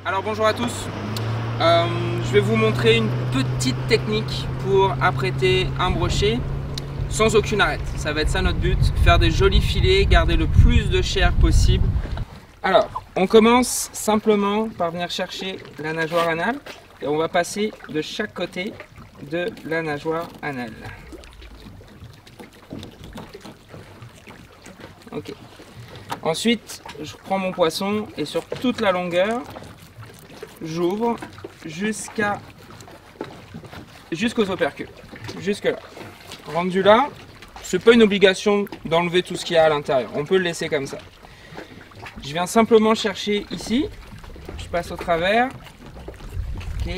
Alors bonjour à tous, je vais vous montrer une petite technique pour apprêter un brochet sans aucune arête. Ça va être ça notre but, faire des jolis filets, garder le plus de chair possible. Alors, on commence simplement par venir chercher la nageoire anale et on va passer de chaque côté de la nageoire anale. Ok. Ensuite, je prends mon poisson et sur toute la longueur, j'ouvre jusqu'aux opercules, jusque là. Rendu là, c'est pas une obligation d'enlever tout ce qu'il y a à l'intérieur, on peut le laisser comme ça. Je viens simplement chercher ici, je passe au travers, ok,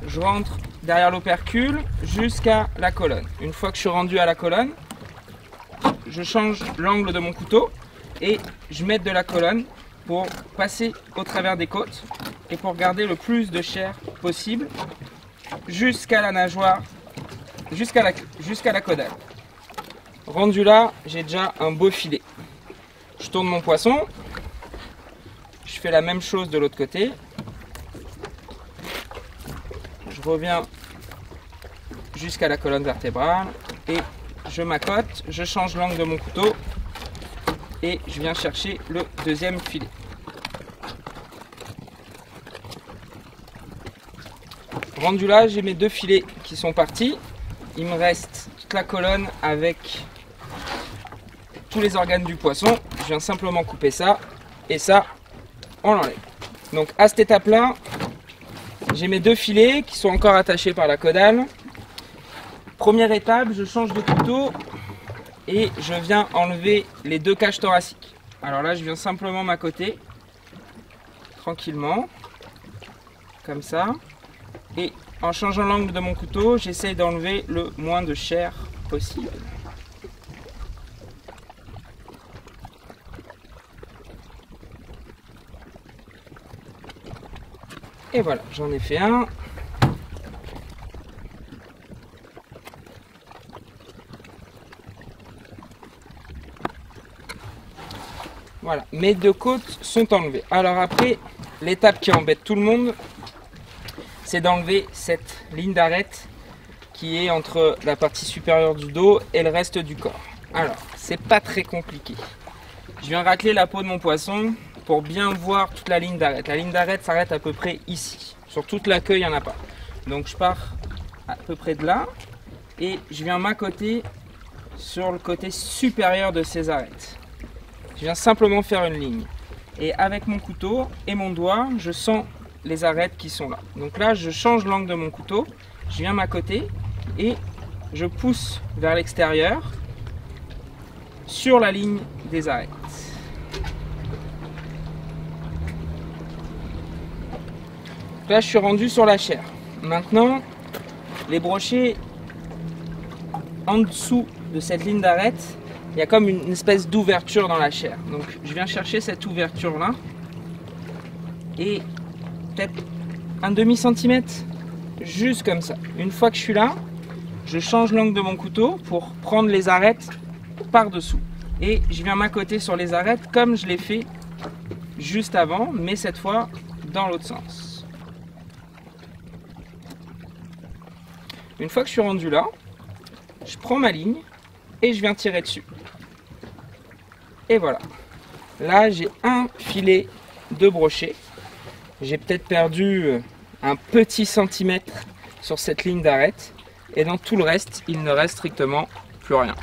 je rentre derrière l'opercule jusqu'à la colonne. Une fois que je suis rendu à la colonne, je change l'angle de mon couteau et je mets de la colonne pour passer au travers des côtes et pour garder le plus de chair possible jusqu'à la nageoire, jusqu'à la caudale. Rendu là, j'ai déjà un beau filet. Je tourne mon poisson, je fais la même chose de l'autre côté. Je reviens jusqu'à la colonne vertébrale et je m'accote, je change l'angle de mon couteau et je viens chercher le deuxième filet. Rendu là, j'ai mes deux filets qui sont partis. Il me reste toute la colonne avec tous les organes du poisson. Je viens simplement couper ça et ça, on l'enlève. Donc à cette étape-là, j'ai mes deux filets qui sont encore attachés par la caudale. Première étape, je change de couteau et je viens enlever les deux cages thoraciques. Alors là, je viens simplement m'accoter tranquillement, comme ça. Et en changeant l'angle de mon couteau, j'essaye d'enlever le moins de chair possible. Et voilà, j'en ai fait un. Voilà, mes deux côtes sont enlevées. Alors après, l'étape qui embête tout le monde, c'est d'enlever cette ligne d'arête qui est entre la partie supérieure du dos et le reste du corps. Alors, c'est pas très compliqué. Je viens racler la peau de mon poisson pour bien voir toute la ligne d'arête. La ligne d'arête s'arrête à peu près ici. Sur toute la queue, il n'y en a pas. Donc je pars à peu près de là et je viens m'accoter sur le côté supérieur de ces arêtes. Je viens simplement faire une ligne. Et avec mon couteau et mon doigt, je sens les arêtes qui sont là. Donc là, je change l'angle de mon couteau, je viens m'accoter et je pousse vers l'extérieur sur la ligne des arêtes. Là, je suis rendu sur la chair. Maintenant, les brochets en dessous de cette ligne d'arête, il y a comme une espèce d'ouverture dans la chair. Donc, je viens chercher cette ouverture-là et peut-être un demi-centimètre, juste comme ça. Une fois que je suis là, je change l'angle de mon couteau pour prendre les arêtes par-dessous. Et je viens m'accoter sur les arêtes comme je l'ai fait juste avant, mais cette fois dans l'autre sens. Une fois que je suis rendu là, je prends ma ligne et je viens tirer dessus. Et voilà. Là, j'ai un filet de brochet. J'ai peut-être perdu un petit centimètre sur cette ligne d'arête. Et dans tout le reste, il ne reste strictement plus rien.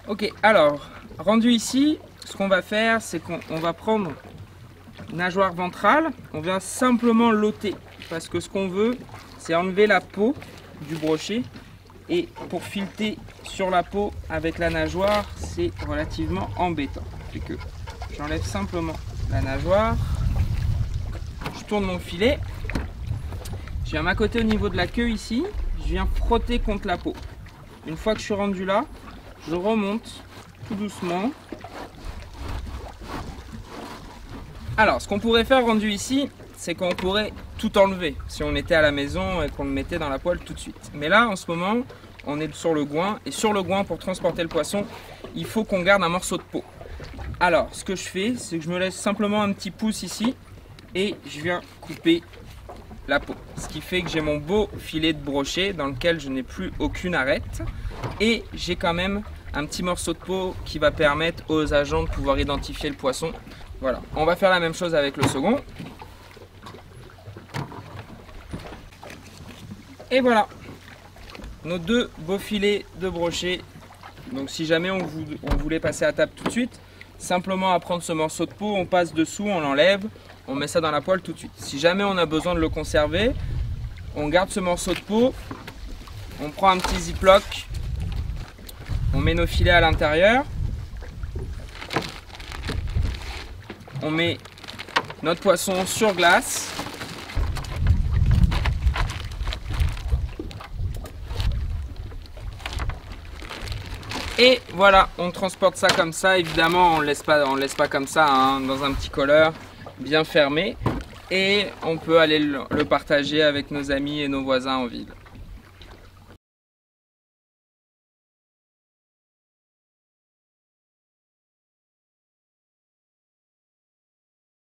Ok, alors, rendu ici, ce qu'on va faire, c'est qu'on va prendre une nageoire ventrale. On vient simplement l'ôter. Parce que ce qu'on veut, c'est enlever la peau du brochet. Et pour fileter sur la peau avec la nageoire, c'est relativement embêtant. C'est que j'enlève simplement la nageoire. Je tourne mon filet, je viens m'accoter au niveau de la queue ici, je viens frotter contre la peau. Une fois que je suis rendu là, je remonte tout doucement. Alors, ce qu'on pourrait faire rendu ici, c'est qu'on pourrait tout enlever si on était à la maison et qu'on le mettait dans la poêle tout de suite. Mais là, en ce moment, on est sur le gouin et sur le gouin, pour transporter le poisson, il faut qu'on garde un morceau de peau. Alors, ce que je fais, c'est que je me laisse simplement un petit pouce ici et je viens couper la peau. Ce qui fait que j'ai mon beau filet de brochet dans lequel je n'ai plus aucune arête et j'ai quand même un petit morceau de peau qui va permettre aux agents de pouvoir identifier le poisson. Voilà, on va faire la même chose avec le second. Et voilà, nos deux beaux filets de brochet. Donc si jamais on voulait passer à table tout de suite, simplement à prendre ce morceau de peau, on passe dessous, on l'enlève, on met ça dans la poêle tout de suite. Si jamais on a besoin de le conserver, on garde ce morceau de peau, on prend un petit ziploc, on met nos filets à l'intérieur, on met notre poisson sur glace. Et voilà, on transporte ça comme ça. Évidemment, on ne laisse pas comme ça hein, dans un petit colleur bien fermé. Et on peut aller le partager avec nos amis et nos voisins en ville.